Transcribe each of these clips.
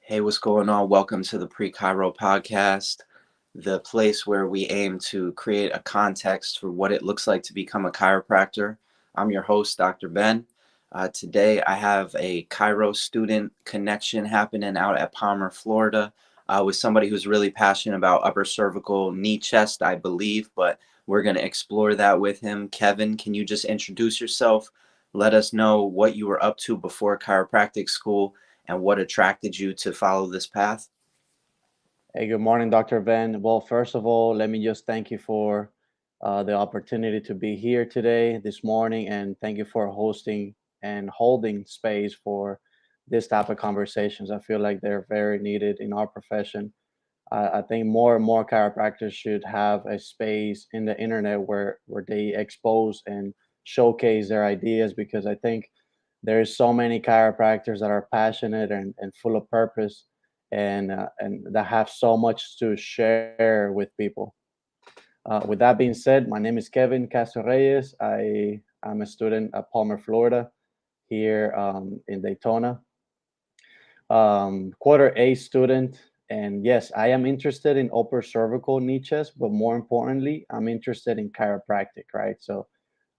Hey, what's going on? Welcome to the Pre-Chiro podcast, the place where we aim to create a context for what it looks like to become a chiropractor. I'm your host, Dr. Ben. Today, I have a Chiro student connection happening out at Palmer, Florida, with somebody who's really passionate about upper cervical knee chest, I believe, but we're going to explore that with him. Kevin, can you just introduce yourself? Let us know what you were up to before chiropractic school and what attracted you to follow this path? Hey, good morning, Dr. Ben. Well, first of all, let me just thank you for the opportunity to be here today, this morning, and thank you for hosting and holding space for this type of conversations. I feel like they're very needed in our profession. I think more and more chiropractors should have a space in the internet where they expose and showcase their ideas because I think there's so many chiropractors that are passionate and full of purpose and that have so much to share with people. With that being said, my name is Kevin Castroreyes. I'm a student at Palmer, Florida, here in Daytona. Quarter A student, and yes, I am interested in upper cervical niches, but more importantly, I'm interested in chiropractic, right? So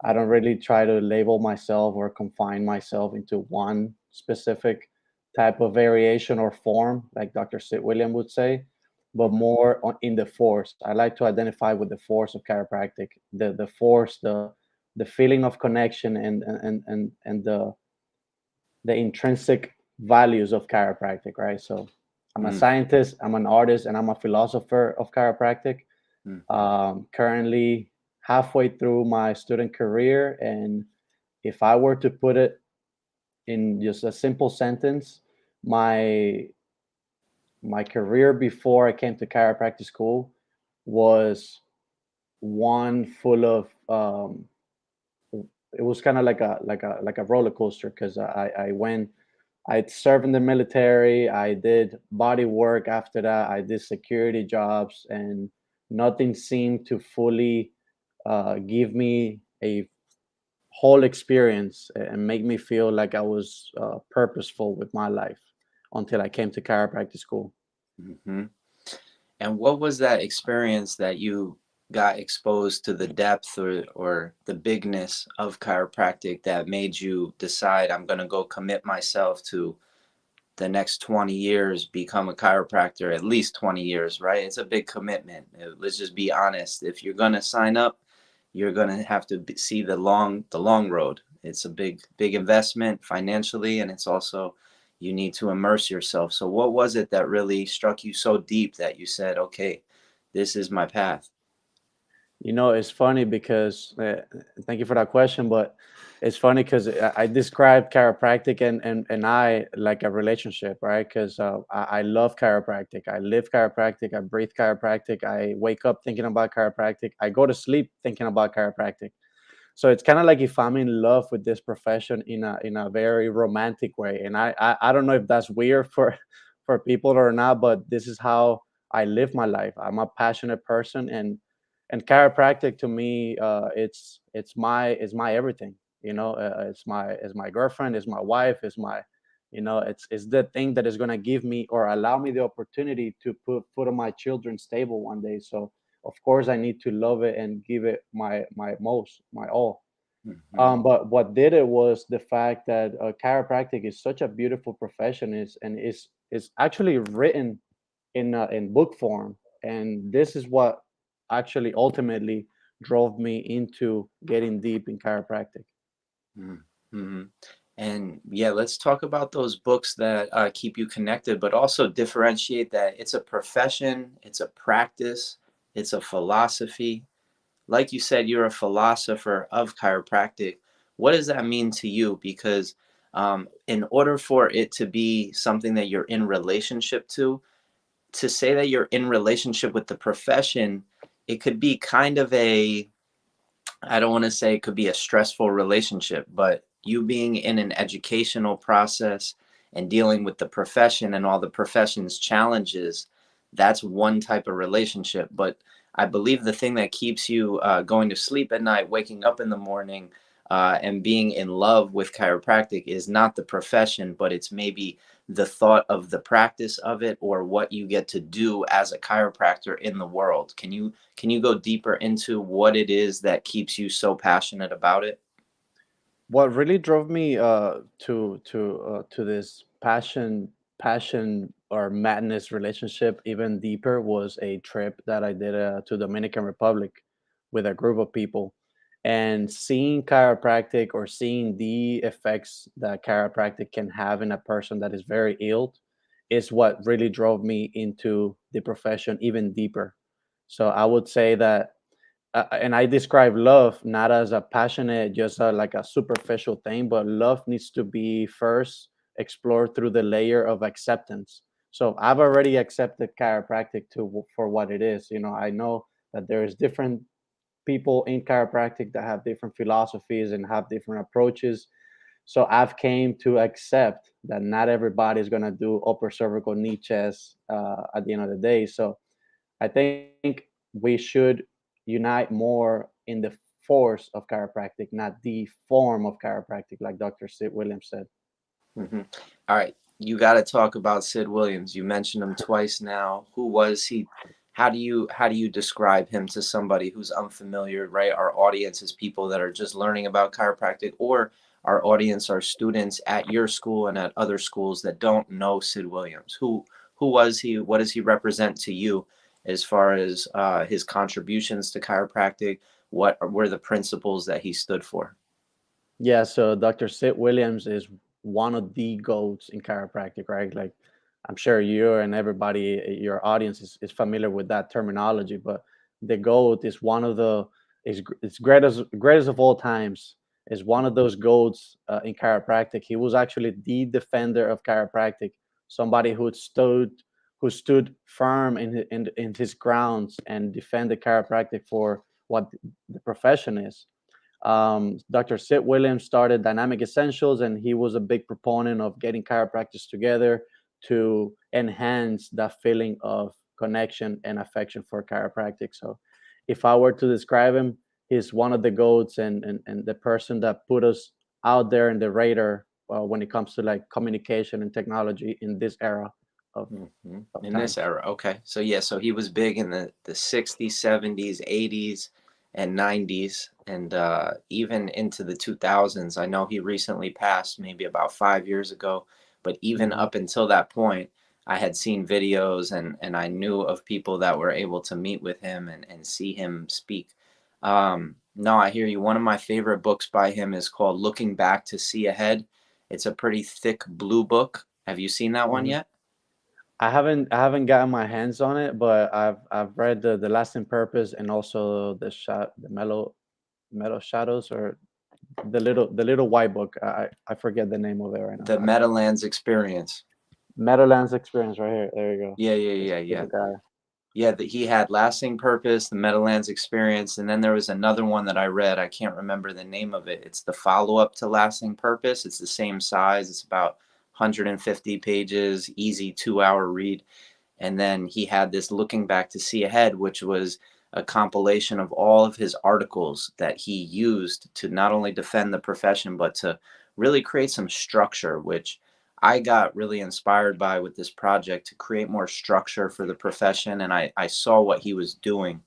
I don't really try to label myself or confine myself into one specific type of variation or form, like Dr. Sid William would say, but more in the force. I like to identify with the force of chiropractic, the force, the feeling of connection, and the intrinsic values of chiropractic, right? So I'm a Mm, scientist, I'm an artist, and I'm a philosopher of chiropractic. mhm. Currently halfway through my student career, and if I were to put it in just a simple sentence, my my career before I came to chiropractic school was one full of it was kind of like a roller coaster because I went. I served in the military. I did body work after that. I did security jobs, and nothing seemed to fully give me a whole experience and make me feel like I was purposeful with my life until I came to chiropractic school. Mhm. And what was that experience that you got exposed to the depth or the bigness of chiropractic that made you decide I'm going to go commit myself to the next 20 years, become a chiropractor, at least 20 years, right? It's a big commitment. Let's just be honest. If you're going to sign up, you're going to have to see the long road. It's a big investment financially, and it's also you need to immerse yourself. So what was it that really struck you so deep that you said, okay, this is my path? You know, it's funny because thank you for that question, but it's funny because I describe chiropractic and I like a relationship, right? Because I love chiropractic. I live chiropractic. I breathe chiropractic. I wake up thinking about chiropractic. I go to sleep thinking about chiropractic. So it's kind of like if I'm in love with this profession in a very romantic way. And I don't know if that's weird for people or not, but this is how I live my life. I'm a passionate person, and chiropractic to me, it's my everything. You know, it's my girlfriend, it's my wife, it's my, it's the thing that is gonna give me or allow me the opportunity to put foot on my children's table one day. So of course I need to love it and give it my most, my all. Hmm. But what did it was the fact that chiropractic is such a beautiful profession is actually written in book form, and this is what actually ultimately drove me into getting deep in chiropractic. Hmm. And yeah, let's talk about those books that keep you connected, but also differentiate that it's a profession, it's a practice, it's a philosophy. Like you said, you're a philosopher of chiropractic. What does that mean to you? Because in order for it to be something that you're in relationship to say that you're in relationship with the profession, it could be kind of a, I don't want to say it could be a stressful relationship, but you being in an educational process and dealing with the profession and all the profession's challenges, that's one type of relationship. But I believe the thing that keeps you going to sleep at night, waking up in the morning, and being in love with chiropractic is not the profession, but it's maybe the thought of the practice of it or what you get to do as a chiropractor in the world. Can you go deeper into what it is that keeps you so passionate about it? What really drove me to this passion or madness relationship even deeper was a trip that I did to Dominican Republic with a group of people, and seeing chiropractic or seeing the effects that chiropractic can have in a person that is very ill is what really drove me into the profession even deeper. So I would say that, and I describe love not as a passionate, just like a superficial thing, but love needs to be first explored through the layer of acceptance. So I've already accepted chiropractic for what it is. I know that there is different people in chiropractic that have different philosophies and have different approaches. So I've came to accept that not everybody is gonna do upper cervical knee chest at the end of the day. So I think we should unite more in the force of chiropractic, not the form of chiropractic, like Dr. Sid Williams said. Hmm. All right, you got to talk about Sid Williams. You mentioned him twice now. Who was he? How do you describe him to somebody who's unfamiliar? Right, our audience is people that are just learning about chiropractic, or our audience are students at your school and at other schools that don't know Sid Williams. Who was he? What does he represent to you as far as his contributions to chiropractic? What were the principles that he stood for? Yeah, so Dr. Sid Williams is one of the goats in chiropractic, right? Like, I'm sure you and everybody, your audience is familiar with that terminology, but the goat is one of the is greatest of all times. Is one of those goats in chiropractic. He was actually the defender of chiropractic, somebody who stood firm in his grounds and defended chiropractic for what the profession is. Dr. Sid Williams started Dynamic Essentials, and he was a big proponent of getting chiropractors together to enhance that feeling of connection and affection for chiropractic. So, if I were to describe him, he's one of the goats and the person that put us out there in the radar when it comes to like communication and technology in this era of, Mhm. of In this times. era, okay. So yeah, so he was big in the 60s, 70s, 80s, and 90s, and even into the 2000s. I know he recently passed, maybe about 5 years ago, but even Mhm. up until that point, I had seen videos and I knew of people that were able to meet with him and see him speak. No, I hear you. One of my favorite books by him is called Looking Back to See Ahead. It's a pretty thick blue book. Have you seen that one Mhm. yet? I haven't gotten my hands on it, but I've read the lasting purpose and also the mellow shadows, or the little white book. I forget the name of it right now. The Meadowlands Experience. Meadowlands Experience right here. There you go. Yeah, yeah, This yeah, is yeah. the guy. Yeah, that he had Lasting Purpose, the Meadowlands Experience, and then there was another one that I read. I can't remember the name of it. It's the follow-up to Lasting Purpose. It's the same size. It's about 150 pages, easy 2-hour read. And then he had this Looking Back to See Ahead, which was a compilation of all of his articles that he used to not only defend the profession, but to really create some structure, which I got really inspired by with this project to create more structure for the profession. And I saw what he was doing.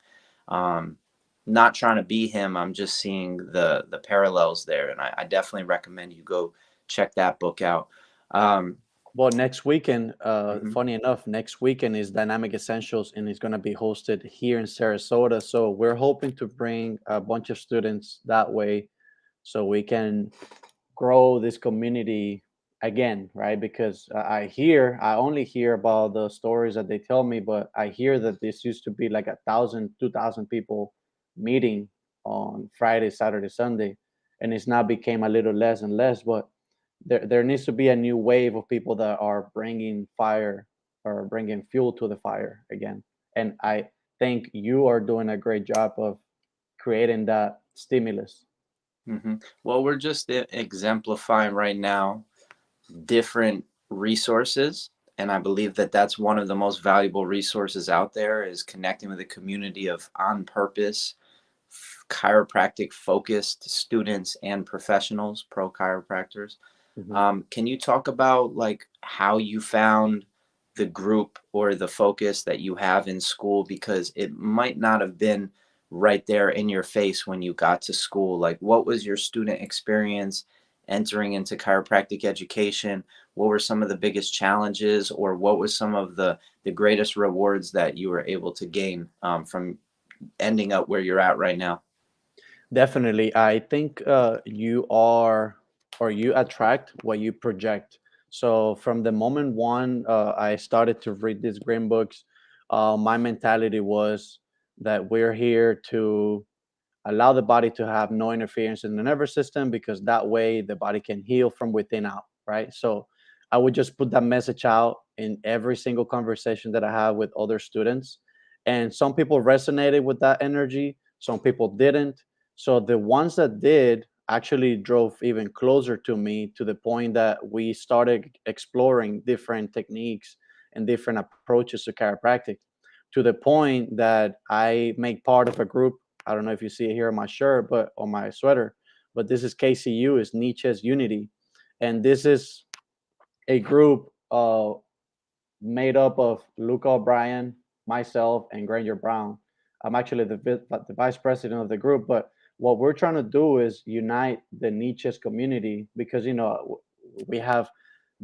Um, not trying to be him, I'm just seeing the parallels there. And I definitely recommend you go check that book out. Um, Well, next weekend, mhm. funny enough, next weekend is Dynamic Essentials, and it's going to be hosted here in Sarasota. So we're hoping to bring a bunch of students that way, so we can grow this community again, right? Because I only hear about the stories that they tell me, but I hear that this used to be like 1,000, 2,000 people meeting on Friday, Saturday, Sunday, and it's now became a little less and less. But there needs to be a new wave of people that are bringing fire or bringing fuel to the fire again. And I think you are doing a great job of creating that stimulus. Well, we're just exemplifying right now different resources, and I believe that that's one of the most valuable resources out there is connecting with a community of on purpose chiropractic focused students and professionals, pro chiropractors. Mhm. Can you talk about like how you found the group or the focus that you have in school? Because it might not have been right there in your face when you got to school. Like, what was your student experience entering into chiropractic education? What were some of the biggest challenges, or what was some of the greatest rewards that you were able to gain from ending up where you're at right now? Definitely. I think you are, or you attract what you project. So from the moment one, I started to read these green books, my mentality was that we're here to allow the body to have no interference in the nervous system, because that way the body can heal from within out, right? So I would just put that message out in every single conversation that I have with other students. And some people resonated with that energy, some people didn't. So the ones that did actually drove even closer to me, to the point that we started exploring different techniques and different approaches to chiropractic, to the point that I make part of a group. I don't know if you see it here on my shirt, but on my sweater, but this is KCU, is Nietzsche's Unity. And this is a group made up of Luca O'Brien, myself, and Granger Brown. I'm actually the vice president of the group, but what we're trying to do is unite the Nietzsche's community, because we have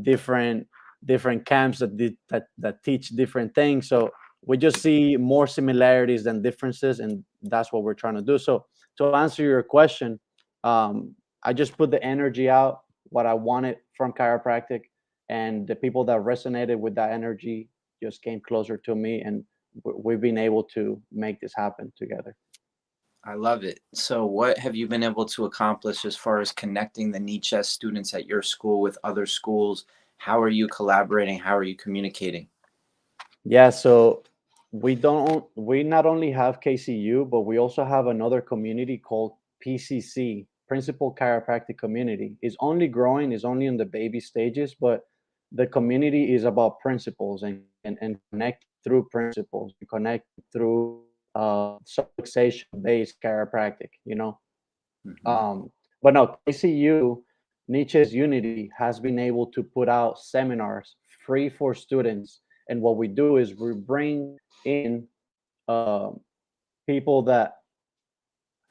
different different camps that teach different things. So we just see more similarities than differences, and that's what we're trying to do. So to answer your question, I just put the energy out, what I wanted from chiropractic, and the people that resonated with that energy just came closer to me, and we've been able to make this happen together. I love it. So, what have you been able to accomplish as far as connecting the Nietzsche students at your school with other schools? How are you collaborating? How are you communicating? Yeah, so we not only have KCU, but we also have another community called PCC, Principal Chiropractic Community. It's only growing, it's only in the baby stages, but the community is about principles, and connect through principles, and connect through subluxation based chiropractic. Hmm. But no, KCU, Nietzsche's Unity, has been able to put out seminars free for students. And what we do is we bring in uh, people that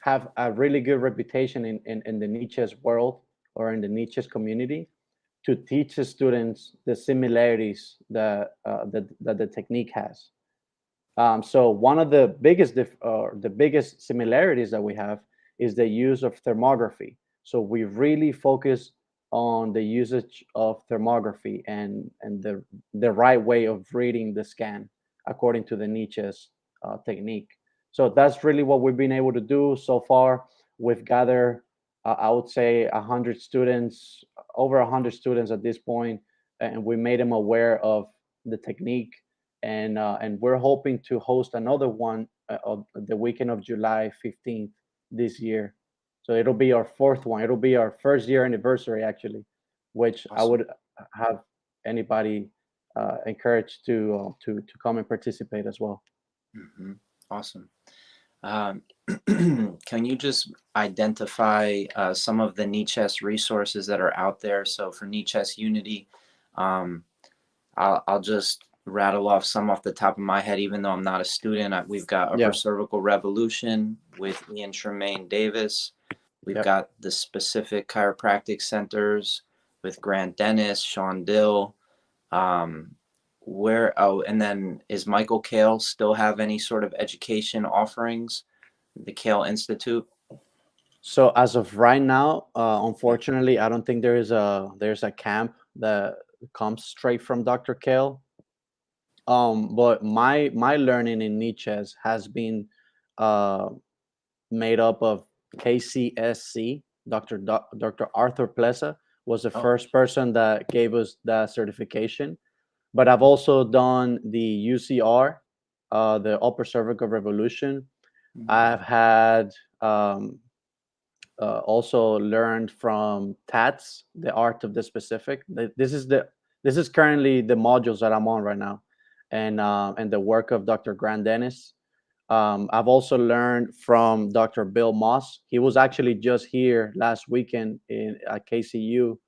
have a really good reputation in the Nietzsche's world, or in the Nietzsche's community, to teach the students the similarities that the technique has. So one of the the biggest similarities that we have is the use of thermography. So we really focus on the usage of thermography, and the right way of reading the scan according to the Nietzsche's technique. So that's really what we've been able to do so far. We've gathered, I would say, 100 students, over 100 students at this point, and we made them aware of the technique, and we're hoping to host another one of the weekend of July 15th this year. So it'll be our fourth one. It'll be our first year anniversary, actually, which I Awesome. would have anybody encouraged to come and participate as well. Hmm. Awesome. Um, can you just identify some of the Nietzsche's resources that are out there? So, for Nietzsche's Unity, um, I'll just rattle off some off the top of my head, even though I'm not a student. We've got Upper Yeah. Cervical Revolution with Ian Tremaine Davis. We've Yep. got the Specific Chiropractic Centers with Grant Dennis, Sean Dill. Um, and then is Michael Kale still have any sort of education offerings? The Kale Institute? So as of right now, Yeah. unfortunately, I don't think there's a camp that comes straight from Dr. Kale. But my learning in Nietzsche's has been uh, made up of KCSC. Dr. Arthur Plessa was the Oh. first person that gave us that certification. But I've also done the UCR, the Upper Cervical Revolution. Mhm. I've had um, also learned from TATS, the Art of the Specific. This is currently the modules that I'm on right now, and the work of Dr. Grant Dennis. I've also learned from Dr. Bill Moss. He was actually just here last weekend at KCU.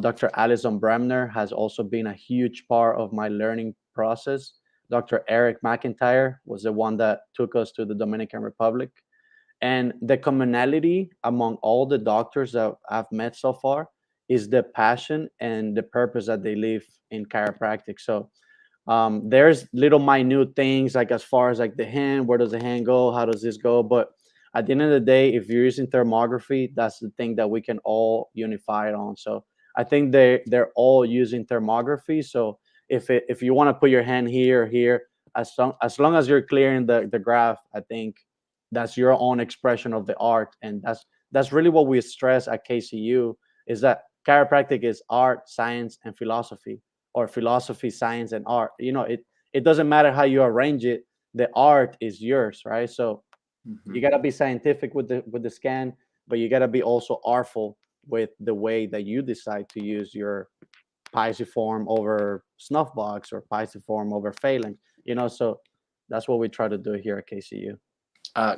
Dr. Alison Bremner has also been a huge part of my learning process. Dr. Eric McIntyre was the one that took us to the Dominican Republic. And the commonality among all the doctors that I've met so far is the passion and the purpose that they live in chiropractic. So there's little minute things like as far as like the hand, where does the hand go, how does this go, but at the end of the day, if you're using thermography, that's the thing that we can all unify it on. So I think they're all using thermography. So if you want to put your hand here or here, as long as you're clearing the graph, I think that's your own expression of the art. And that's really what we stress at KCU, is that chiropractic is art, science, and philosophy, or philosophy, science, and art. It doesn't matter how you arrange it. The art is yours, right? So Hmm. you gotta be scientific with the scan, but you gotta be also artful with the way that you decide to use your pisiform over snuff box or pisiform over phalanx. So that's what we try to do here at KCU.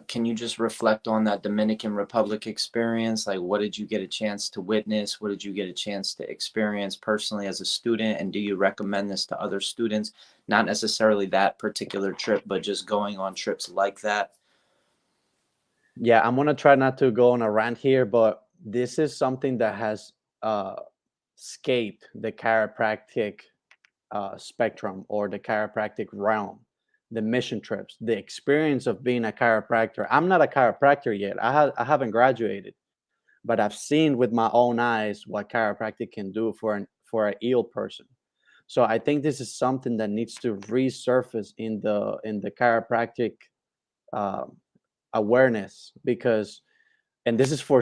Can you just reflect on that Dominican Republic experience? Like, what did you get a chance to witness? What did you get a chance to experience personally as a student? And do you recommend this to other students? Not necessarily that particular trip, but just going on trips like that. Yeah, I'm gonna try not to go on a rant here, but this is something that has uh, escaped the chiropractic spectrum or the chiropractic realm, the mission trips, the experience of being a chiropractor. I'm not a chiropractor yet. I haven't graduated, but I've seen with my own eyes what chiropractic can do for an ill person. So I think this is something that needs to resurface in the chiropractic um, awareness, because, and this is for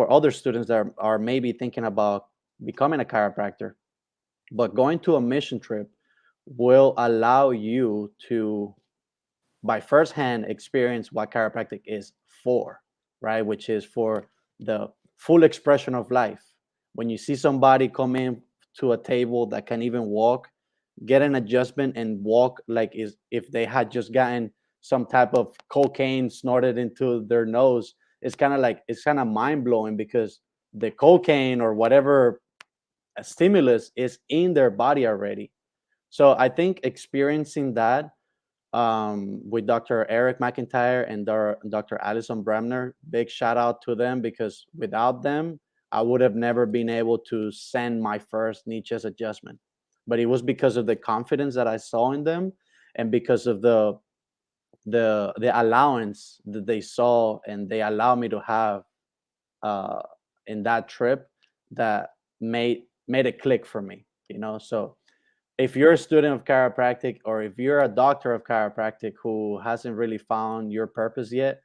other students that are maybe thinking about becoming a chiropractor, but going to a mission trip will allow you to, by firsthand, experience what chiropractic is for, right? Which is for the full expression of life. When you see somebody come in to a table that can even walk, get an adjustment and walk like is if they had just gotten some type of cocaine snorted into their nose, it's kind of mind blowing, because the cocaine or whatever stimulus is in their body already. So I think experiencing that with Dr. Eric McIntyre and Dr. Alison Bremner, big shout out to them, because without them, I would have never been able to send my first knee chest adjustment. But it was because of the confidence that I saw in them, and because of the allowance that they saw and they allow me to have uh, in that trip, that made it click for me. So if you're a student of chiropractic, or if you're a doctor of chiropractic who hasn't really found your purpose yet,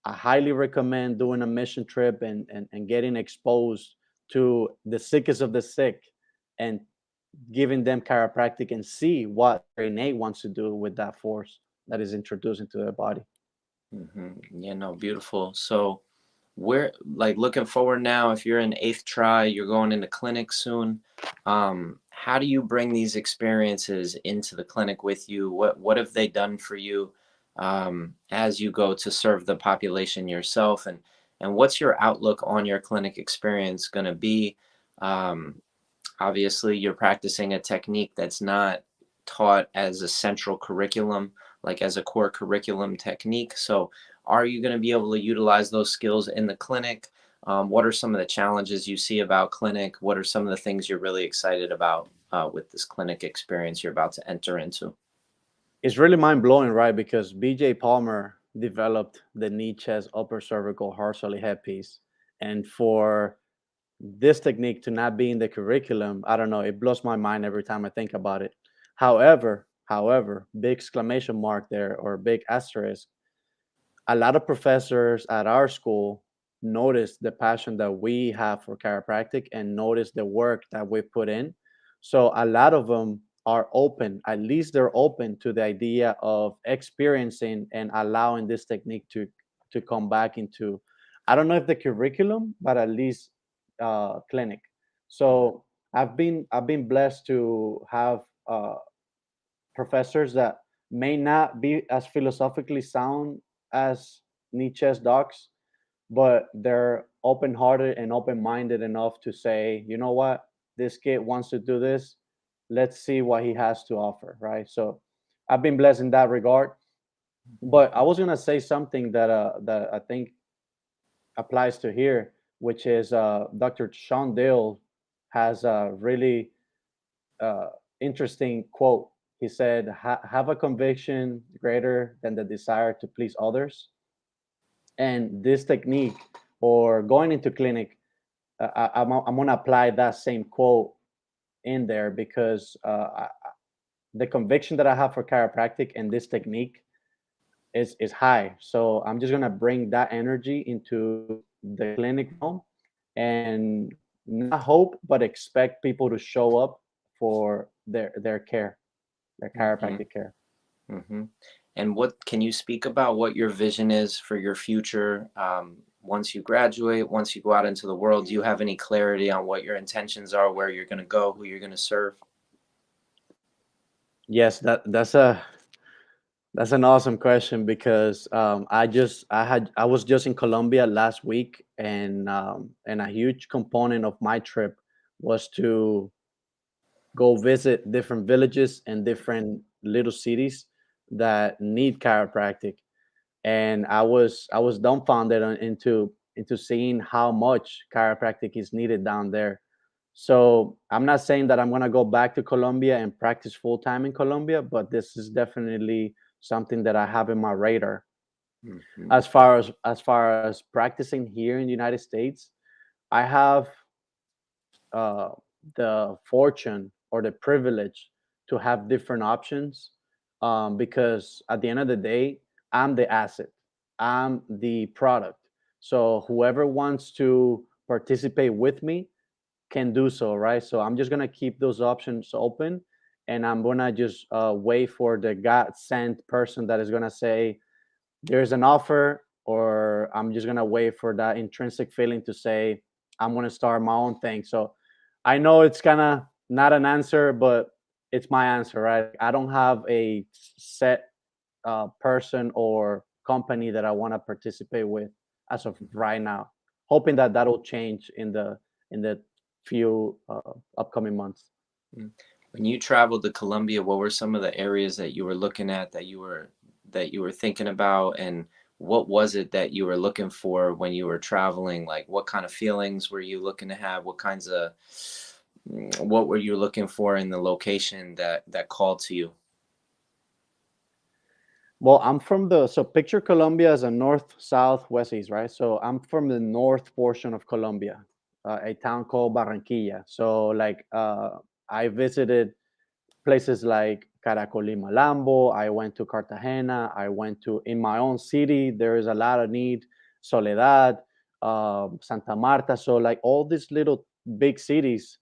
I highly recommend doing a mission trip and getting exposed to the sickest of the sick, and giving them chiropractic and see what their innate wants to do with that force that is introduced into their body. Hmm. Yeah, no, beautiful. So, where, like, looking forward now, if you're in eighth try, you're going into clinic soon. How do you bring these experiences into the clinic with you? What have they done for you as you go to serve the population yourself? And what's your outlook on your clinic experience going to be? Um, Obviously, you're practicing a technique that's not taught as a central curriculum, like as a core curriculum technique. So, are you going to be able to utilize those skills in the clinic? What are some of the challenges you see about clinic? What are some of the things you're really excited about with this clinic experience you're about to enter into? It's really mind blowing, right? Because BJ Palmer developed the knee, chest, upper cervical, horizontally headpiece. And for this technique to not be in the curriculum, I don't know, it blows my mind every time I think about it. However, big exclamation mark there, or big asterisk, a lot of professors at our school notice the passion that we have for chiropractic and notice the work that we put in. So a lot of them are open, at least they're open to the idea of experiencing and allowing this technique to come back into, I don't know if the curriculum, but at least clinic. Mhm. So I've been blessed to have professors that may not be as philosophically sound as Nietzsche's docs, but they're open-hearted and open-minded enough to say, you know what, this kid wants to do this. Let's see what he has to offer, right? So I've been blessed in that regard. But I was gonna say something that I think applies to here, which is Dr. Sean Dill has a really uh, interesting quote. He said, "Have a conviction greater than the desire to please others." And this technique, or going into clinic, I'm gonna apply that same quote in there because the conviction that I have for chiropractic and this technique is high. So I'm just gonna bring that energy into the clinic realm and not hope but expect people to show up for their care, their Hmm. chiropractic care. Hmm. And what can you speak about what your vision is for your future once you graduate, once you go out into the world? Do you have any clarity on what your intentions are, where you're going to go, who you're going to serve? Yes, that's an awesome question because I was just in Colombia last week, and a huge component of my trip was to go visit different villages and different little cities that need chiropractic. And I was dumbfounded into seeing how much chiropractic is needed down there. So I'm not saying that I'm gonna go back to Colombia and practice full time in Colombia, but this is definitely something that I have in my radar. Hmm. As far as practicing here in the United States, I have uh, the fortune or the privilege to have different options, because at the end of the day, I'm the asset, I'm the product. So whoever wants to participate with me can do so, right? So I'm just gonna keep those options open, and I'm gonna just wait for the God sent person that is gonna say, there's an offer, or I'm just gonna wait for that intrinsic feeling to say I'm gonna start my own thing. So I know it's kind of not an answer, but it's my answer, right? I don't have a set person or company that I want to participate with as of right now. Hoping that that'll change in the few upcoming months. Mm. When you traveled to Colombia, what were some of the areas that you were looking at, that you were thinking about, and what was it that you were looking for when you were traveling? Like, what kind of feelings were you looking to have? What kinds of what were you looking for in the location that called to you? Well, I'm from the so picture Colombia as a north, south, west, east, right? So I'm from the north portion of Colombia, a town called Barranquilla. So like I visited places like Caracol y Malambo. I went to Cartagena. I went to in my own city. There is a lot of need. Soledad, Santa Marta. So like all these little big cities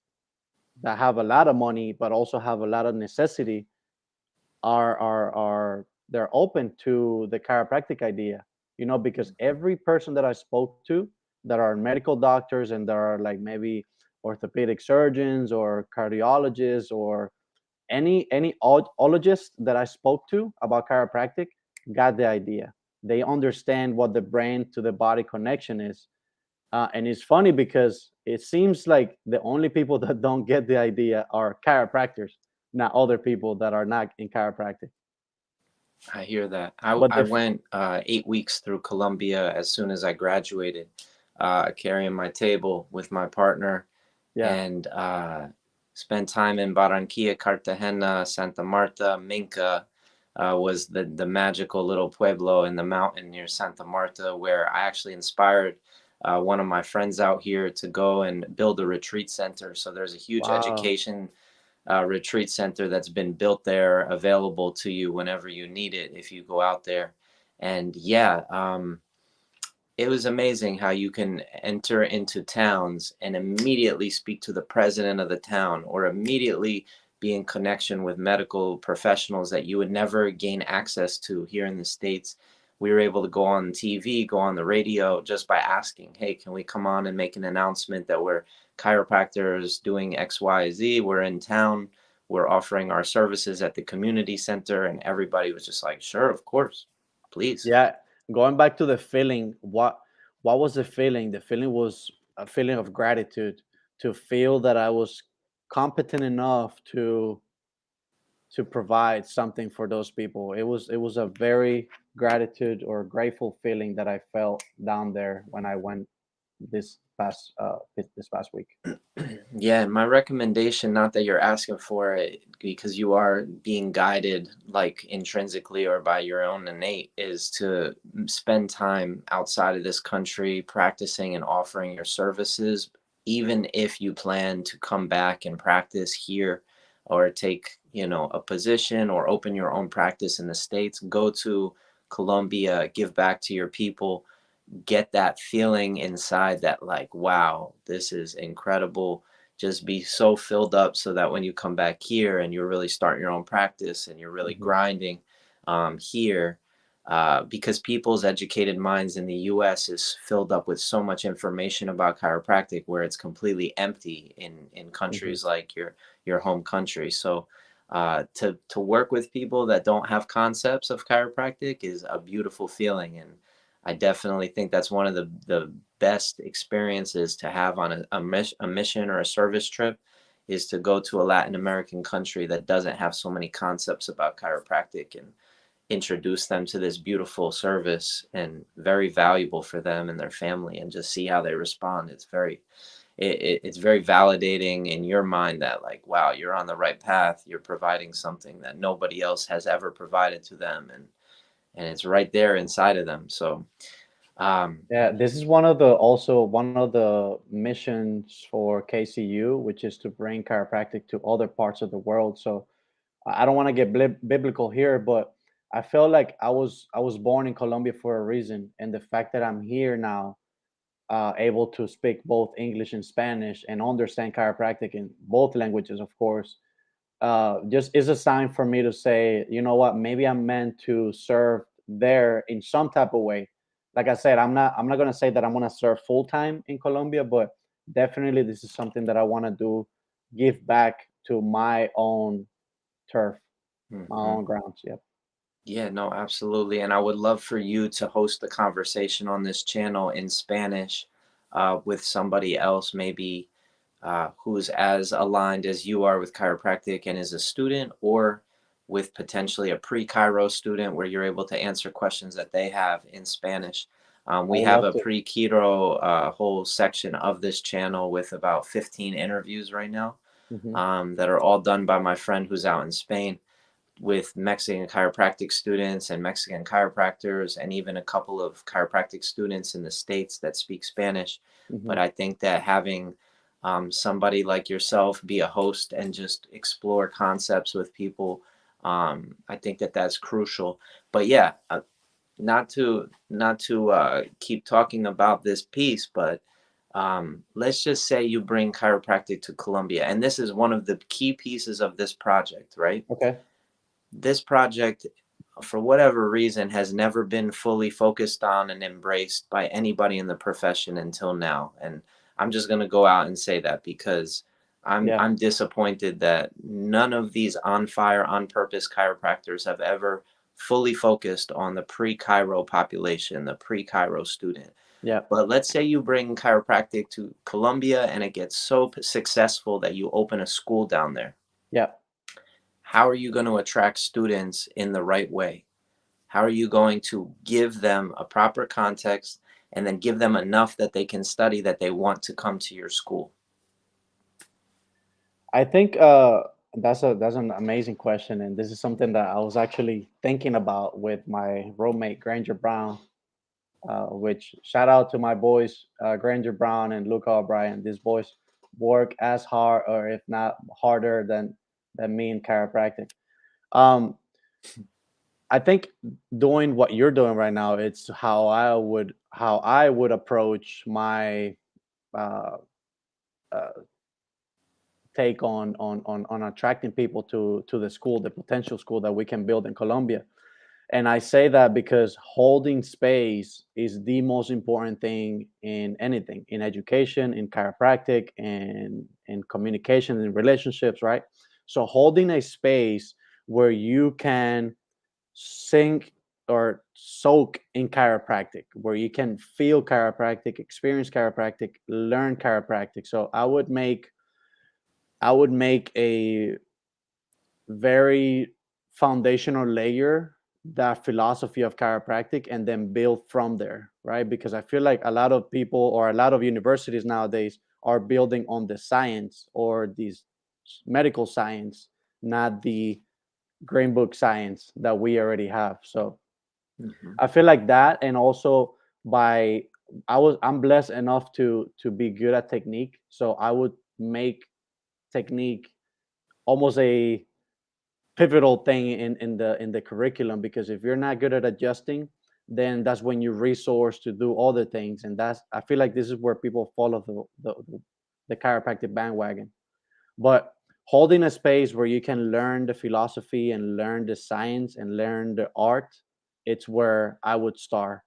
that have a lot of money, but also have a lot of necessity, are they're open to the chiropractic idea. Because every person that I spoke to, that are medical doctors and there are like maybe orthopedic surgeons or cardiologists or any ologist that I spoke to about chiropractic got the idea. They understand what the brain to the body connection is, and it's funny because it seems like the only people that don't get the idea are chiropractors, not other people that are not in chiropractic. I hear that. But I went 8 weeks through Colombia as soon as I graduated, carrying my table with my partner, yeah, and spent time in Barranquilla, Cartagena, Santa Marta, Minca. Was the magical little pueblo in the mountain near Santa Marta, where I actually inspired one of my friends out here to go and build a retreat center. So there's a huge wow. education retreat center that's been built there, available to you whenever you need it if you go out there. And yeah, it was amazing how you can enter into towns and immediately speak to the president of the town, or immediately be in connection with medical professionals that you would never gain access to here in the States. We were able to go on TV, go on the radio just by asking, hey, can we come on and make an announcement that we're chiropractors doing XYZ? We're in town. we're offering our services at the community center, and everybody was just like, sure, of course, please. Yeah, going back to the feeling, what was the feeling? The feeling was a feeling of gratitude to feel that I was competent enough to provide something for those people. It was a very gratitude or grateful feeling that I felt down there when I went this past week. Yeah, and my recommendation, not that you're asking for it, because you are being guided like intrinsically or by your own innate, is to spend time outside of this country practicing and offering your services, even if you plan to come back and practice here or take, a position or open your own practice in the States. Go to Colombia, give back to your people, get that feeling inside that, like, wow, this is incredible. Just be so filled up so that when you come back here and you're really starting your own practice and you're really Mhm, grinding here, because people's educated minds in the US is filled up with so much information about chiropractic, where it's completely empty in mhm. countries like your home country. So to work with people that don't have concepts of chiropractic is a beautiful feeling. And I definitely think that's one of the best experiences to have on a mission or a service trip, is to go to a Latin American country that doesn't have so many concepts about chiropractic, and introduce them to this beautiful service and very valuable for them and their family, and just see how they respond. It's very validating in your mind that, like, wow, you're on the right path. You're providing something that nobody else has ever provided to them, and it's right there inside of them. So um, Yeah, this is one of the missions for KCU, which is to bring chiropractic to other parts of the world. So I don't want to get biblical here, but I felt like I was born in Colombia for a reason, and the fact that I'm here now, able to speak both English and Spanish and understand chiropractic in both languages, of course, just is a sign for me to say, you know what, maybe I'm meant to serve there in some type of way. Like I said, I'm not gonna say that I'm gonna serve full time in Colombia, but definitely this is something that I want to do, give back to my own turf, my mhm. own grounds. Yep. Yeah, no, absolutely. And I would love for you to host the conversation on this channel in Spanish, with somebody else, maybe who's as aligned as you are with chiropractic and is a student, or with potentially a pre-Chiro student, where you're able to answer questions that they have in Spanish. I We would have love a to. pre-Chiro whole section of this channel with about 15 interviews right now, Hmm. that are all done by my friend who's out in Spain, with Mexican chiropractic students and Mexican chiropractors, and even a couple of chiropractic students in the States that speak Spanish. Hmm. But I think that having somebody like yourself be a host and just explore concepts with people, I think that that's crucial. But yeah, not to keep talking about this piece, but let's just say you bring chiropractic to Colombia, and this is one of the key pieces of this project, right? Okay. This project, for whatever reason, has never been fully focused on and embraced by anybody in the profession until now. And I'm just going to go out and say that, because I'm Yeah. I'm disappointed that none of these on fire, on purpose chiropractors have ever fully focused on the pre-Chiro population, the pre-Chiro student. Yeah. But let's say you bring chiropractic to Colombia and it gets so successful that you open a school down there. Yeah. How are you going to attract students in the right way? How are you going to give them a proper context and then give them enough that they can study, that they want to come to your school? I think that's an amazing question, and this is something that I was actually thinking about with my roommate Granger Brown. Which shout out to my boys Granger Brown and Luca O'Brien. These boys work as hard, or if not harder, than me in chiropractic. Um, I think doing what you're doing right now, it's how I would approach my uh, uh, take on attracting people to the school, the potential school that we can build in Colombia. And I say that because holding space is the most important thing in anything, in education, in chiropractic, and in communication, in relationships, right? So holding a space where you can sink or soak in chiropractic, where you can feel chiropractic, experience chiropractic, learn chiropractic. So I would make a very foundational layer, that philosophy of chiropractic, and then build from there, right? Because I feel like a lot of people or a lot of universities nowadays are building on the science or these medical science, not the green book science that we already have. So Hmm. I feel like that, and also by I'm blessed enough to be good at technique, so I would make technique almost a pivotal thing in the curriculum, because if you're not good at adjusting, then that's when you resource to do other things, and that's I feel like this is where people follow the chiropractic bandwagon. But holding a space where you can learn the philosophy and learn the science and learn the art, it's where I would start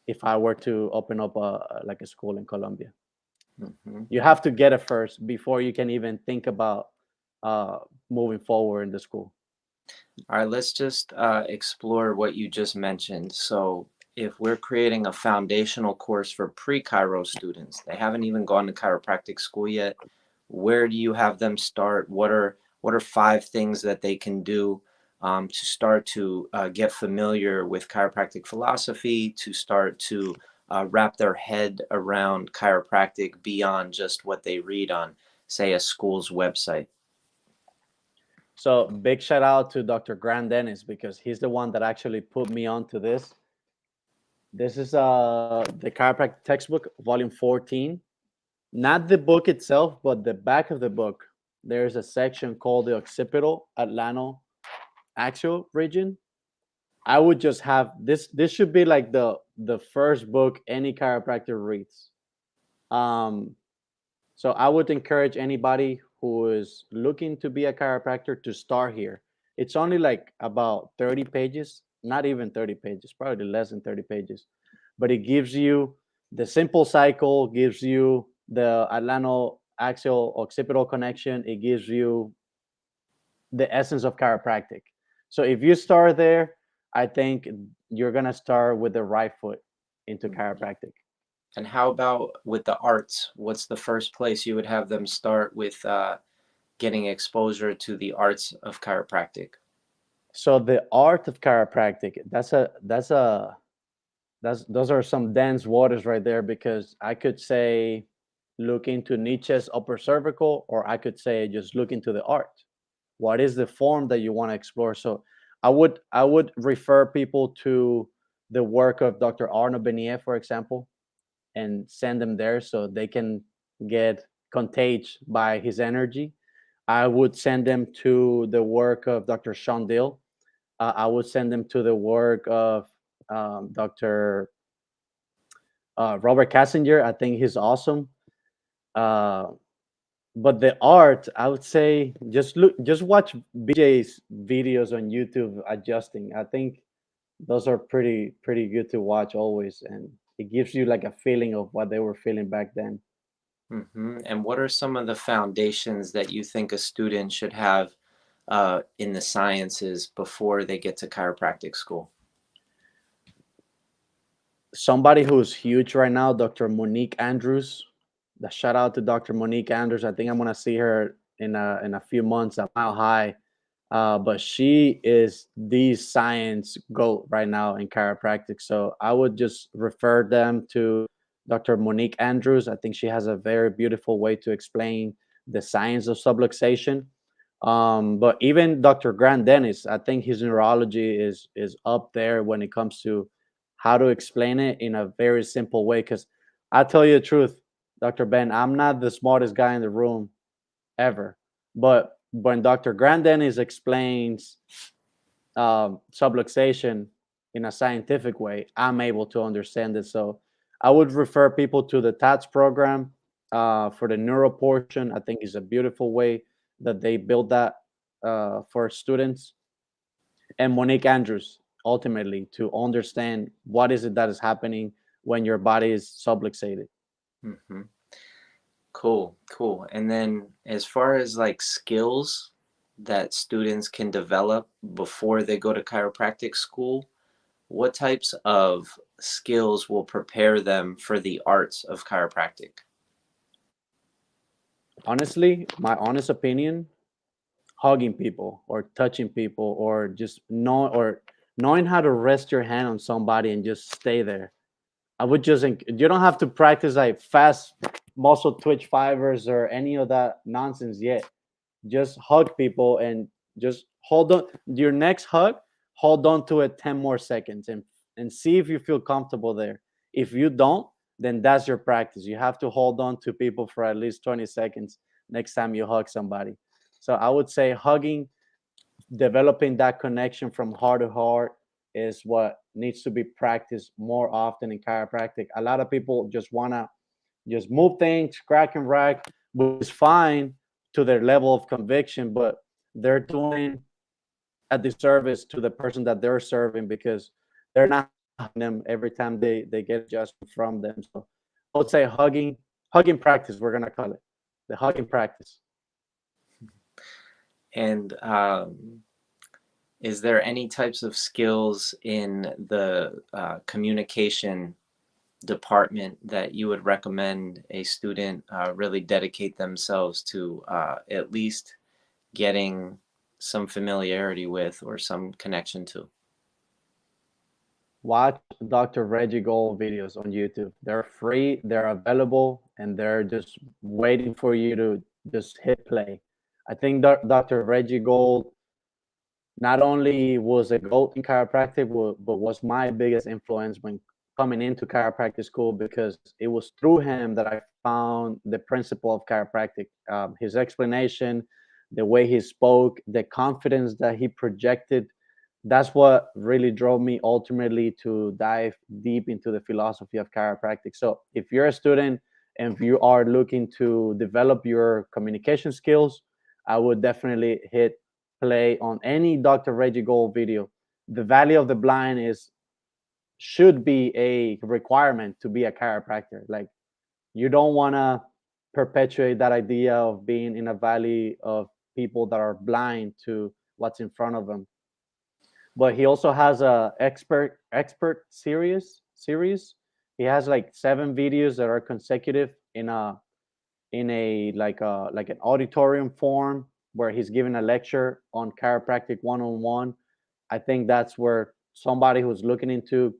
if I were to open up like a school in Colombia. Hmm. You have to get it first before you can even think about uh, moving forward in the school. All right, let's just explore what you just mentioned. So, if we're creating a foundational course for pre-chiro students, they haven't even gone to chiropractic school yet. Where do you have them start? What are 5 things that they can do to start to get familiar with chiropractic philosophy, to start to wrap their head around chiropractic beyond just what they read on, say, a school's website? So big shout out to Dr. Grant Dennis, because he's the one that actually put me onto this. This is the chiropractic textbook, volume 14. Not the book itself, but the back of the book. There's a section called the occipital atlano axial region. I would just have this. This should be like the first book any chiropractor reads. Um, So I would encourage anybody who is looking to be a chiropractor to start here. It's only like about 30 pages, not even 30 pages, probably less than 30 pages. But it gives you the simple cycle, gives you the Atlano axial occipital connection, it gives you the essence of chiropractic. So if you start there, I think you're going to start with the right foot into Mhm. chiropractic. And how about with the arts? What's the first place you would have them start with getting exposure to the arts of chiropractic? So the art of chiropractic, that's those are some dense waters right there, because I could say look into Nietzsche's upper cervical, or I could say just look into the art. What is the form that you want to explore? So I would refer people to the work of Dr. Arnaud Benier, for example, and send them there so they can get contagious by his energy. I would send them to the work of Dr. Sean Dill. I would send them to the work of Dr. Robert Kassinger. I think he's awesome. Uh, but the art, I would say, just watch BJ's videos on YouTube adjusting. I think those are pretty good to watch always, and it gives you like a feeling of what they were feeling back then. And what are some of the foundations that you think a student should have in the sciences before they get to chiropractic school? Somebody who's huge right now, Dr. Monique Andrews. The shout out to Dr. Monique Andrews. I think I'm gonna see her in a few months at Mile High. But she is the science goat right now in chiropractic. So I would just refer them to Dr. Monique Andrews. I think she has a very beautiful way to explain the science of subluxation. But even Dr. Grant Dennis, I think his neurology is up there when it comes to how to explain it in a very simple way. Because I tell you the truth, Dr. Ben, I'm not the smartest guy in the room ever. But when Dr. Grant Dennis explains subluxation in a scientific way, I'm able to understand it. So I would refer people to the TATS program for the neuro portion. I think is a beautiful way that they build that for students. And Monique Andrews, ultimately, to understand what is it that is happening when your body is subluxated. Hmm. Cool, cool. And then as far as like skills that students can develop before they go to chiropractic school, what types of skills will prepare them for the arts of chiropractic? Honestly, my honest opinion, hugging people or touching people or just knowing how to rest your hand on somebody and just stay there. I would just you don't have to practice like fast muscle twitch fibers or any of that nonsense yet. Just hug people and just hold on your next hug, hold on to it 10 more seconds and see if you feel comfortable there. If you don't, then that's your practice. You have to hold on to people for at least 20 seconds next time you hug somebody. So I would say hugging, developing that connection from heart to heart is what needs to be practiced more often in chiropractic. A lot of people just want to just move things, crack and rack, which is fine to their level of conviction, but they're doing a disservice to the person that they're serving because they're not hugging them every time they get adjustment from them. So I would say hugging practice, we're gonna call it the hugging practice. And is there any types of skills in the communication department that you would recommend a student really dedicate themselves to at least getting some familiarity with or some connection to? Watch Dr. Reggie Gold videos on YouTube. They're free, they're available, and they're just waiting for you to just hit play. I think Dr. Reggie Gold not only was a goat in chiropractic, but was my biggest influence when coming into chiropractic school because it was through him that I found the principle of chiropractic. His explanation, the way he spoke, the confidence that he projected, that's what really drove me ultimately to dive deep into the philosophy of chiropractic. So if you're a student and if you are looking to develop your communication skills, I would definitely hit play on any Dr. Reggie Gold video. The Valley of the Blind is should be a requirement to be a chiropractor. Like you don't want to perpetuate that idea of being in a valley of people that are blind to what's in front of them. But he also has a expert series. He has like 7 videos that are consecutive in a like an auditorium form where he's giving a lecture on chiropractic one-on-one. I think that's where somebody who's looking into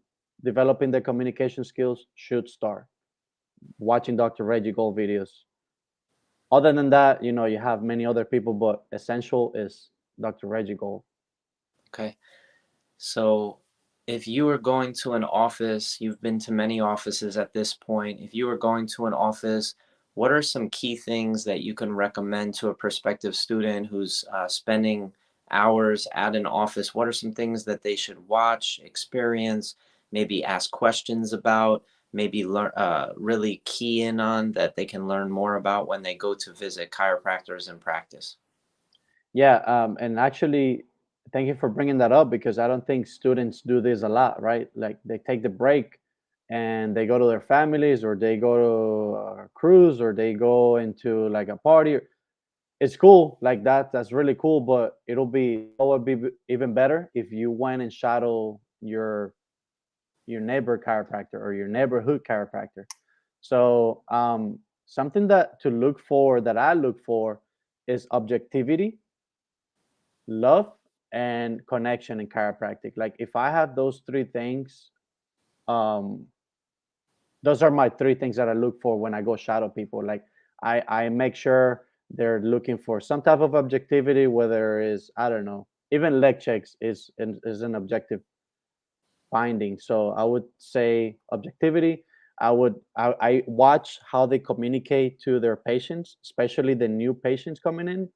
developing their communication skills should start watching Dr. Reggie Gold videos. Other than that, you have many other people, but essential is Dr. Reggie Gold. Okay. So if you were going to an office, you've been to many offices at this point. If you were going to an office, what are some key things that you can recommend to a prospective student who's spending hours at an office? What are some things that they should watch, experience, maybe ask questions about, maybe learn, really key in on that they can learn more about when they go to visit chiropractors in practice? Yeah, and actually, thank you for bringing that up because I don't think students do this a lot, right? Like they take the break and they go to their families or they go to a cruise or they go into like a party. It's cool like that. That's really cool, but it would be even better if you went and shadow your neighbor chiropractor or your neighborhood chiropractor. So something that to look for that I look for is objectivity, love, and connection in chiropractic. Like if I have those 3 things, um, those are my 3 things that I look for when I go shadow people. Like I make sure they're looking for some type of objectivity, whether it's I don't know, even leg checks is an objective finding. So I would say objectivity. I watch how they communicate to their patients, especially the new patients coming in.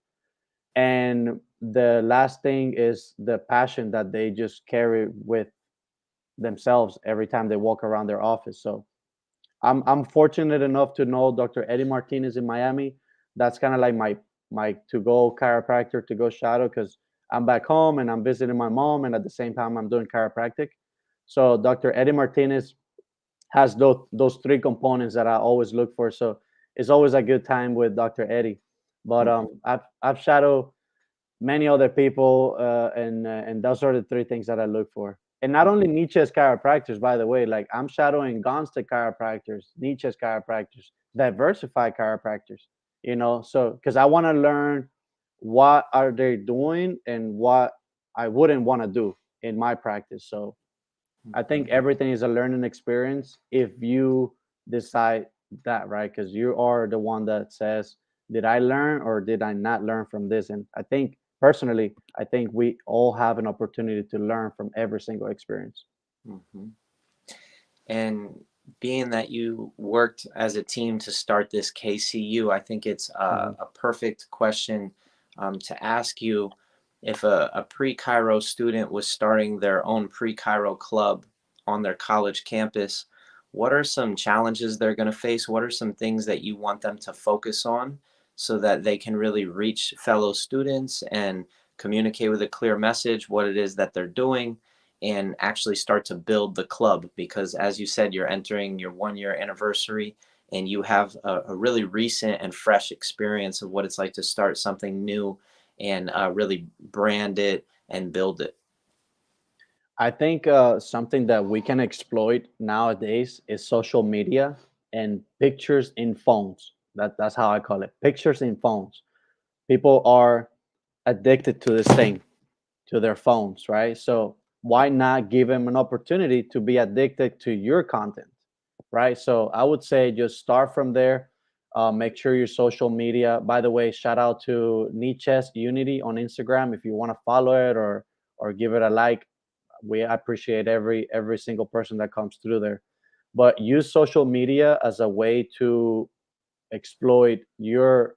And the last thing is the passion that they just carry with themselves every time they walk around their office. So I'm fortunate enough to know Dr. Eddie Martinez in Miami. That's kind of like my to go chiropractor to go shadow because I'm back home and I'm visiting my mom and at the same time I'm doing chiropractic. So Dr. Eddie Martinez has those 3 components that I always look for. So it's always a good time with Dr. Eddie. But Mhm. I've shadowed many other people, and those are the three things that I look for. And not only Nietzsche's chiropractors, by the way, like I'm shadowing Gonstead chiropractors, Nietzsche's chiropractors, diversified chiropractors, so because I want to learn what are they doing and what I wouldn't want to do in my practice. So I think Mhm. everything is a learning experience if you decide that, right? Because you are the one that says, did I learn or did I not learn from this? And I think personally, I think we all have an opportunity to learn from every single experience. Mhm. And being that you worked as a team to start this KCU, I think it's Mhm. a perfect question to ask you if a pre-Chiro student was starting their own pre-Chiro club on their college campus. What are some challenges they're going to face? What are some things that you want them to focus on so that they can really reach fellow students and communicate with a clear message what it is that they're doing and actually start to build the club? Because as you said, you're entering your 1 year anniversary and you have a really recent and fresh experience of what it's like to start something new and really brand it and build it. I think something that we can exploit nowadays is social media and pictures in phones. That's how I call it. Pictures in phones. People are addicted to this thing, to their phones, right? So why not give them an opportunity to be addicted to your content, right? So I would say just start from there. Make sure your social media. By the way, shout out to Nietzsche's Unity on Instagram if you want to follow it or give it a like. We appreciate every single person that comes through there. But use social media as a way to exploit your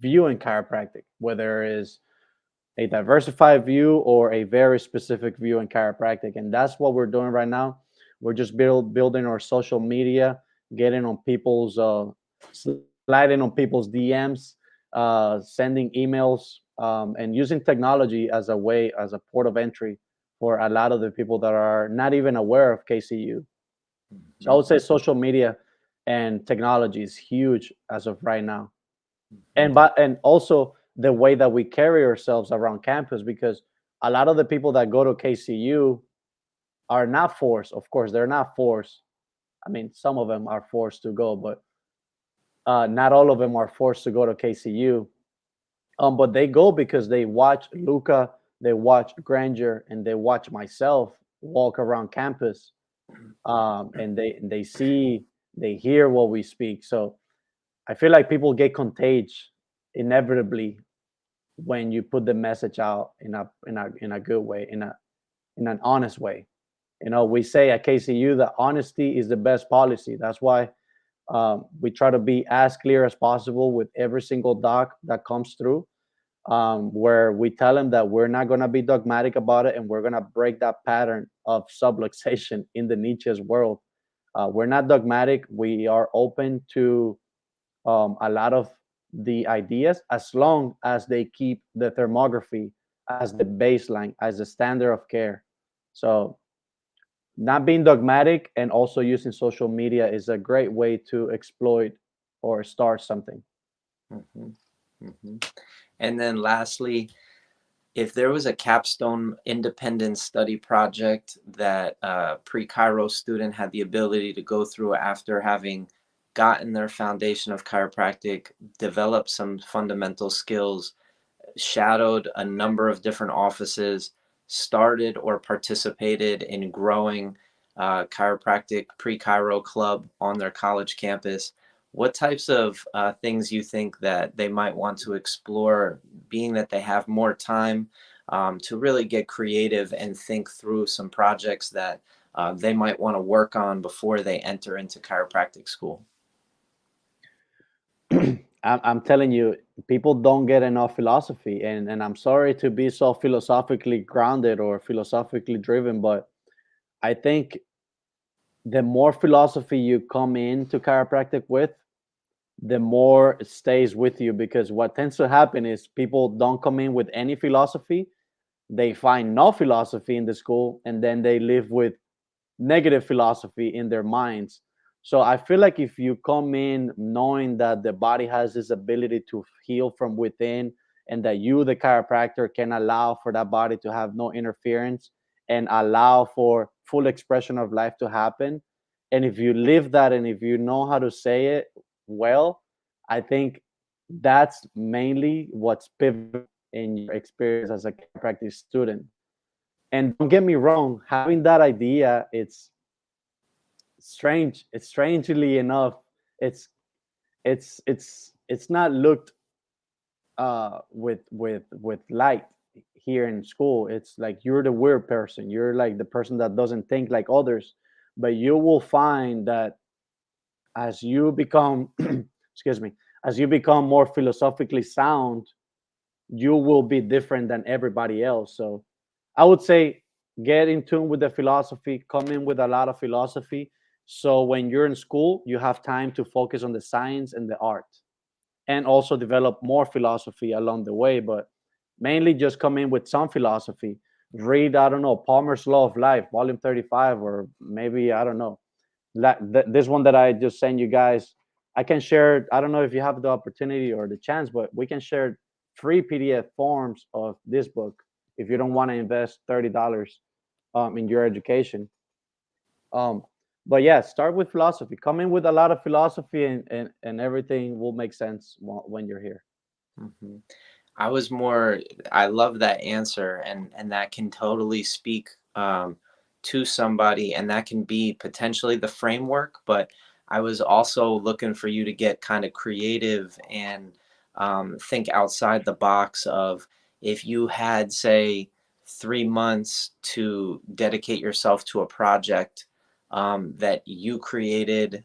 view in chiropractic, whether it is a diversified view or a very specific view in chiropractic. And that's what we're doing right now. We're just building our social media, getting on people's, sliding on people's DMs, sending emails, and using technology as a way, as a port of entry for a lot of the people that are not even aware of KCU. So I Mhm. would say social media and technology is huge as of right now, Mhm. and also the way that we carry ourselves around campus, because a lot of the people that go to KCU are not forced. Of course, they're not forced. I mean, some of them are forced to go, but not all of them are forced to go to KCU. But they go because they watch Luca, they watch Granger, and they watch myself walk around campus, and they see, they hear what we speak. So I feel like people get contagious inevitably when you put the message out in a good way, in an honest way. We say at KCU that honesty is the best policy. That's why we try to be as clear as possible with every single doc that comes through, where we tell them that we're not going to be dogmatic about it and we're going to break that pattern of subluxation in the Nietzsche's world. We're not dogmatic. We are open to a lot of the ideas as long as they keep the thermography as the baseline, as the standard of care. So, not being dogmatic and also using social media is a great way to exploit or start something. Mhm. Mhm. And then lastly, if there was a capstone independent study project that a pre-Chiro student had the ability to go through after having gotten their foundation of chiropractic, developed some fundamental skills, shadowed a number of different offices, started or participated in growing chiropractic pre-Chiro club on their college campus. What types of things you think that they might want to explore, being that they have more time to really get creative and think through some projects that they might want to work on before they enter into chiropractic school? I'm telling you, people don't get enough philosophy, and I'm sorry to be so philosophically grounded or philosophically driven, but I think the more philosophy you come into chiropractic with, the more it stays with you, because what tends to happen is people don't come in with any philosophy. They find no philosophy in the school, and then they live with negative philosophy in their minds. So I feel like if you come in knowing that the body has this ability to heal from within, and that you, the chiropractor, can allow for that body to have no interference and allow for full expression of life to happen. And if you live that, and if you know how to say it well, I think that's mainly what's pivotal in your experience as a chiropractic student. And don't get me wrong, having that idea, it's strange. It's strangely enough, it's it's not looked with light here in school. It's like you're the weird person. You're like the person that doesn't think like others. But you will find that as you become excuse me, as you become more philosophically sound, you will be different than everybody else. So I would say get in tune with the philosophy, come in with a lot of philosophy. So when you're in school, you have time to focus on the science and the art, and also develop more philosophy along the way. But mainly just come in with some philosophy. Read, I don't know, Palmer's Law of Life, volume 35, or maybe, I don't know, this one that I just sent you guys. I can share, I don't know if you have the opportunity or the chance, but we can share free PDF forms of this book if you don't want to invest $30 in your education. Um, but yeah, start with philosophy. Come in with a lot of philosophy, and everything will make sense when you're here. Mhm. I was more, I love that answer, and that can totally speak to somebody, and that can be potentially the framework. But I was also looking for you to get kind of creative and think outside the box of, if you had, say, 3 months to dedicate yourself to a project that you created,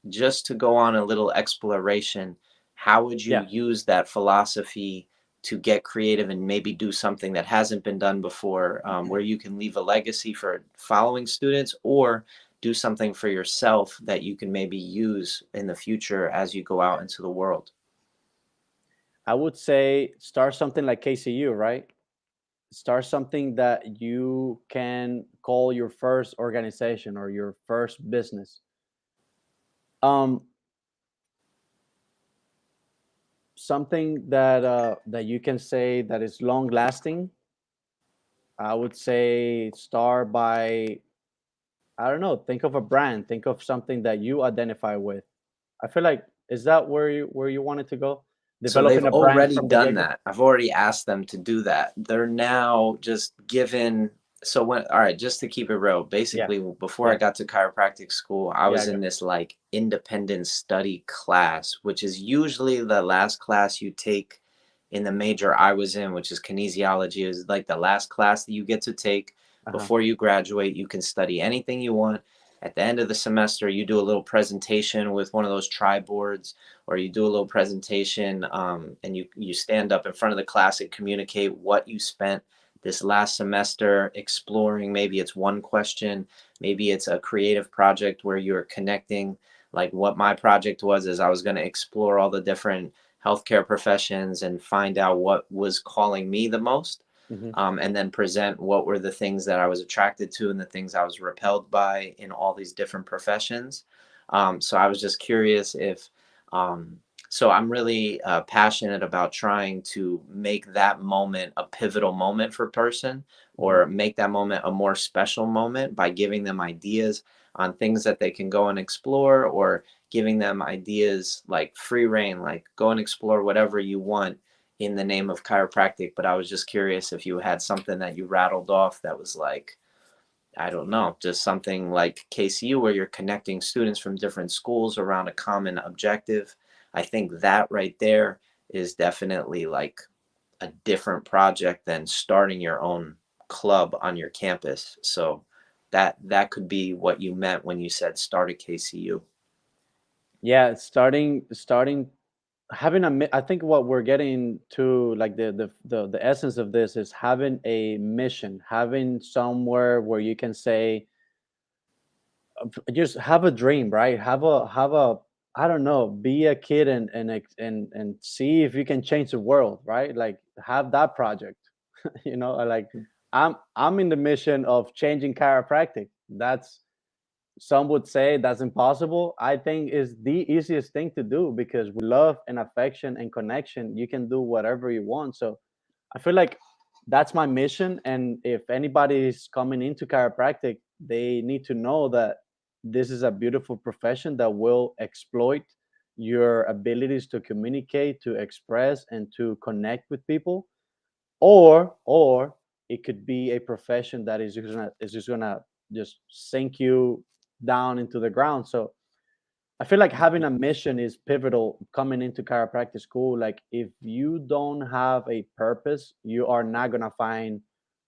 just to go on a little exploration. How would you Yeah. use that philosophy to get creative and maybe do something that hasn't been done before, where you can leave a legacy for following students, or do something for yourself that you can maybe use in the future as you go out into the world? I would say start something like KCU, right? Start something that you can call your first organization or your first business. Um, Something that you can say that is long lasting. I would say start by, I don't know, think of a brand, think of something that you identify with. I feel like, is that where you wanted to go? So they've Developing a brand already from the done get go. that. I've already asked them to do that. They're now just given. So when, all right, just to keep it real, Yeah, basically before I yeah, got to chiropractic school, I yeah. was in this like independent study class, which is usually the last class you take in the major I was in, which is kinesiology. Is like the last class that you get to take Uh-huh. before you graduate. You can study anything you want. At the end of the semester, you do a little presentation with one of those tri boards, or you do a little presentation, and you stand up in front of the class and communicate what you spent this last semester exploring. Maybe it's one question, maybe it's a creative project where you're connecting. Like what my project was, is I was going to explore all the different healthcare professions and find out what was calling me the most, Hmm. and then present what were the things that I was attracted to and the things I was repelled by in all these different professions. So I was just curious if, um, so I'm really passionate about trying to make that moment a pivotal moment for a person, Hmm. or make that moment a more special moment by giving them ideas on things that they can go and explore, or giving them ideas like free reign, like go and explore whatever you want in the name of chiropractic. But I was just curious if you had something that you rattled off that was like, I don't know, just something like KCU, where you're connecting students from different schools around a common objective. I think that right there is definitely like a different project than starting your own club on your campus. So that could be what you meant when you said start a KCU. Yeah, starting having I think what we're getting to, like the essence of this, is having a mission, having somewhere where you can say, just have a dream, right? Have a I don't know, be a kid, and see if you can change the world, right? Like have that project. Like I'm in the mission of changing chiropractic. some would say that's impossible. I think is the easiest thing to do, because with love and affection and connection, you can do whatever you want. So I feel like that's my mission. And if anybody is coming into chiropractic, they need to know that this is a beautiful profession that will exploit your abilities to communicate, to express, and to connect with people. Or it could be a profession that is just gonna just sink you down into the ground. So I feel like having a mission is pivotal coming into chiropractic school. Like if you don't have a purpose, you are not gonna find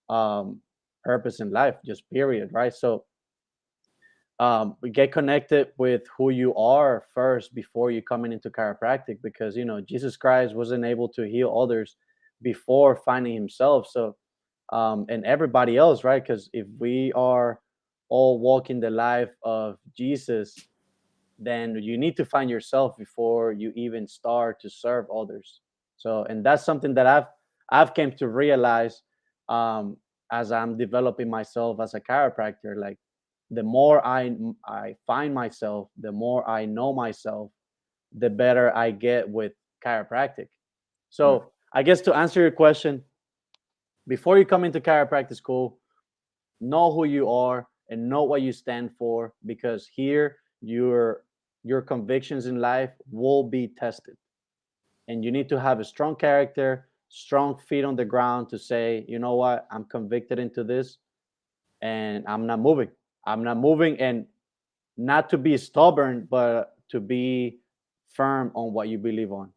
um, purpose in life, just period, right? So we get connected with who you are first before you coming into chiropractic, because Jesus Christ wasn't able to heal others before finding himself. So and everybody else, right? Because if we are all walking the life of Jesus, then you need to find yourself before you even start to serve others. So, and that's something that I've came to realize um, as I'm developing myself as a chiropractor. Like the more I find myself, the more I know myself, the better I get with chiropractic. Mm. So, I guess to answer your question, before you come into chiropractic school, know who you are and know what you stand for, because here your convictions in life will be tested, and you need to have a strong character, strong feet on the ground to say, you know what, I'm convicted into this, and I'm not moving, and not to be stubborn, but to be firm on what you believe on.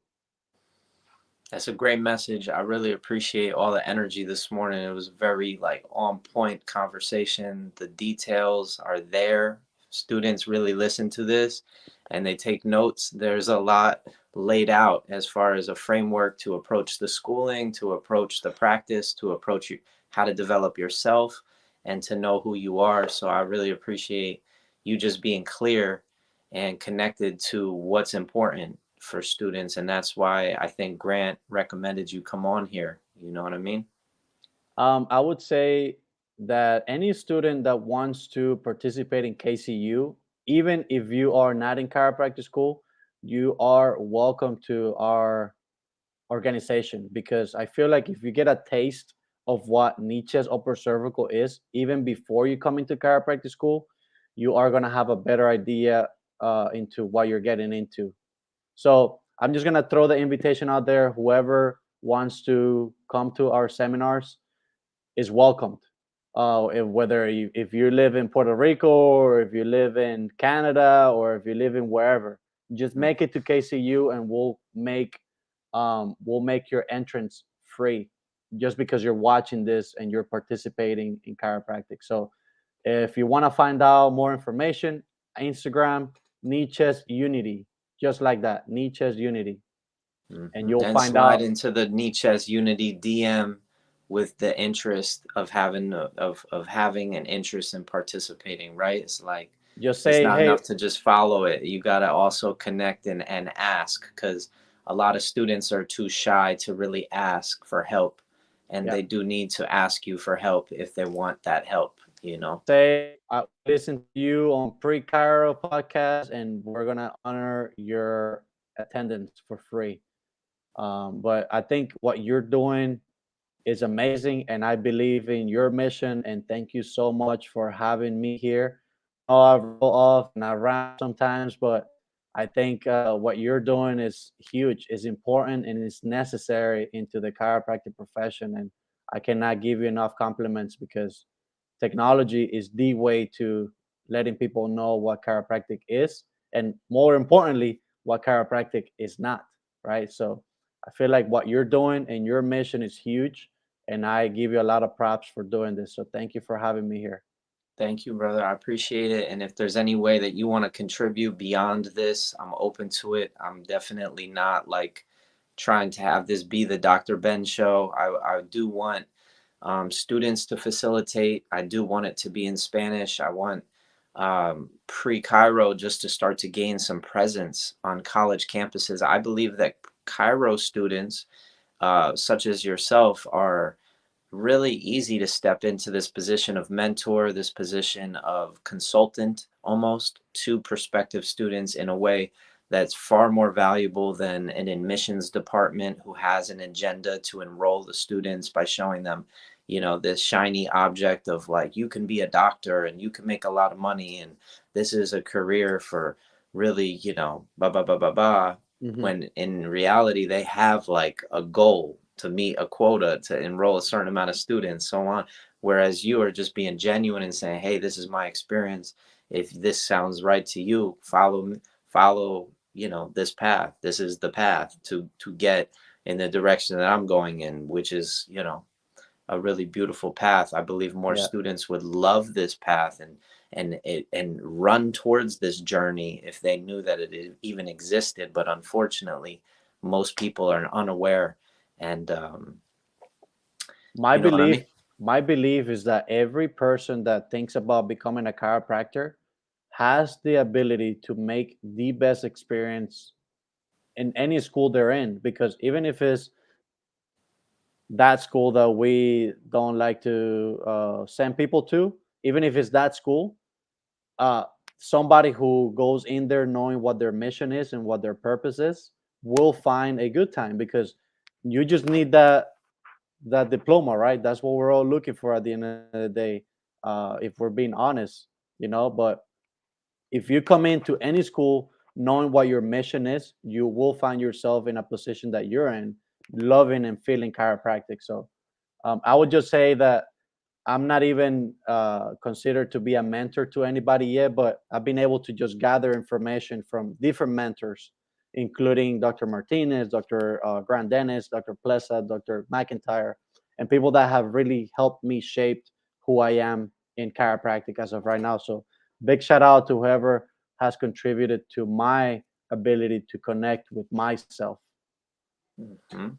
That's a great message. I really appreciate all the energy this morning. It was very like on point conversation. The details are there. Students really listen to this and they take notes. There's a lot laid out as far as a framework to approach the schooling, to approach the practice, to approach you, how to develop yourself and to know who you are. So I really appreciate you just being clear and connected to what's important for students. And that's why I think Grant recommended you come on here. You know what I mean? I would say that any student that wants to participate in KCU, even if you are not in chiropractic school, you are welcome to our organization, because I feel like if you get a taste of what Nietzsche's upper cervical is, even before you come into chiropractic school, you are going to have a better idea into what you're getting into. So I'm just going to throw the invitation out there. Whoever wants to come to our seminars is welcomed. If you live in Puerto Rico, or if you live in Canada, or if you live in wherever, just Mm. make it to KCU, and we'll make your entrance free, just because you're watching this and you're participating in chiropractic. So if you want to find out more information, Instagram Nietzsche's Unity, just like that, Nietzsche's Unity, and you'll And find slide out. into the Nietzsche's Unity DM with the interest of having an interest in participating, right? It's like Just it's say, not hey, enough to just follow it. You got to also connect and ask, because a lot of students are too shy to really ask for help, and yeah, they do need to ask you for help if they want that help, you know. say I listen to you on Pre-Cairo podcast, and we're gonna honor your attendance for free. But I think what you're doing is amazing, and I believe in your mission. And thank you so much for having me here. I know I roll off and I rant sometimes, but I think what you're doing is huge, is important, and is necessary into the chiropractic profession. And I cannot give you enough compliments, because technology is the way to letting people know what chiropractic is, and more importantly, what chiropractic is not, right? So I feel like what you're doing and your mission is huge, and I give you a lot of props for doing this. So thank you for having me here. Thank you, brother. I appreciate it. And if there's any way that you want to contribute beyond this, I'm open to it. I'm definitely not like trying to have this be the Dr. Ben show. I do want students to facilitate. I do want it to be in Spanish. I want pre-Cairo just to start to gain some presence on college campuses. I believe that Cairo students, such as yourself, are really easy to step into this position of mentor, this position of consultant almost to prospective students in a way that's far more valuable than an admissions department who has an agenda to enroll the students by showing them, this shiny object of like, you can be a doctor and you can make a lot of money and this is a career for really, blah, blah, blah, blah, blah. Hmm. When in reality they have like a goal to meet a quota to enroll a certain amount of students, so on. Whereas you are just being genuine and saying, hey, this is my experience. If this sounds right to you, follow, this path. This is the path to get in the direction that I'm going in, which is, a really beautiful path. I believe more Yeah. students would love this path and run towards this journey if they knew that even existed. But unfortunately, most people are unaware. And My you know what I mean? belief, my belief is that every person that thinks about becoming a chiropractor has the ability to make the best experience in any school they're in, because even if it's that school that we don't like to send people to, even if it's that school, uh, somebody who goes in there knowing what their mission is and what their purpose is will find a good time, because you just need that diploma, right? That's what we're all looking for at the end of the day, if we're being honest, But if you come into any school knowing what your mission is, you will find yourself in a position that you're in, loving and feeling chiropractic. So I would just say that I'm not even considered to be a mentor to anybody yet, but I've been able to just gather information from different mentors, including Dr. Martinez, Dr. Grant Dennis, Dr. Plessa, Dr. McIntyre, and people that have really helped me shape who I am in chiropractic as of right now. So big shout out to whoever has contributed to my ability to connect with myself. Mhm.